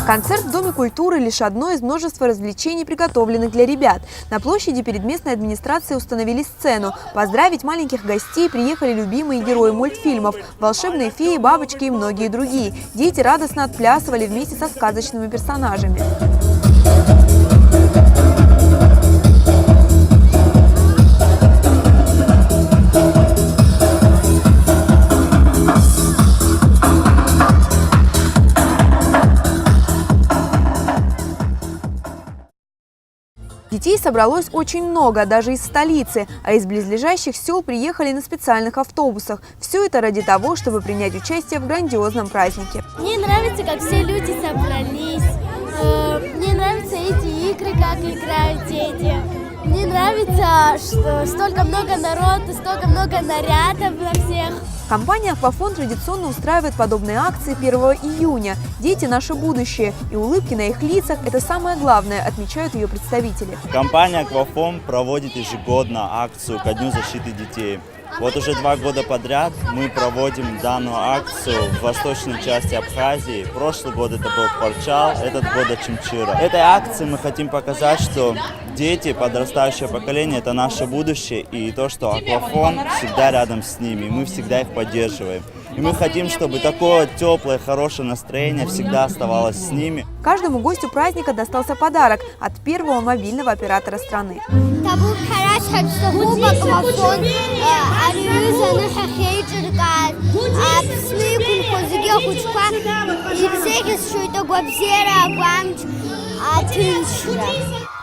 Концерт в Доме культуры – лишь одно из множества развлечений, приготовленных для ребят. На площади перед местной администрацией установили сцену. Поздравить маленьких гостей приехали любимые герои мультфильмов – волшебные феи, бабочки и многие другие. Дети радостно отплясывали вместе со сказочными персонажами. Детей собралось очень много, даже из столицы, а из близлежащих сел приехали на специальных автобусах. Все это ради того, чтобы принять участие в грандиозном празднике. Мне нравится, как все люди собрались. Мне нравятся эти игры, как играют дети. Мне нравится, что столько много народа, столько много нарядов для всех. Компания «Аквафон» традиционно устраивает подобные акции 1 июня. Дети – наше будущее, и улыбки на их лицах – это самое главное, отмечают ее представители. Компания «Аквафон» проводит ежегодно акцию ко Дню защиты детей. Вот уже 2 года подряд мы проводим данную акцию в восточной части Абхазии. Прошлый год это был Порчал, этот год Очимчира. Этой акцией мы хотим показать, что дети, подрастающее поколение – это наше будущее, и то, что Аквафон всегда рядом с ними, мы всегда их поддерживаем. И мы хотим, чтобы такое теплое, хорошее настроение всегда оставалось с ними. Каждому гостю праздника достался подарок от первого мобильного оператора страны.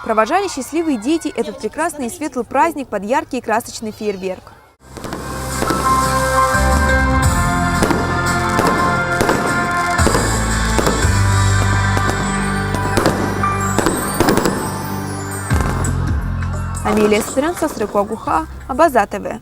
Провожали счастливые дети этот прекрасный и светлый праздник под яркий и красочный фейерверк. Амелия Стренца, Срыкуагуха, Абаза ТВ.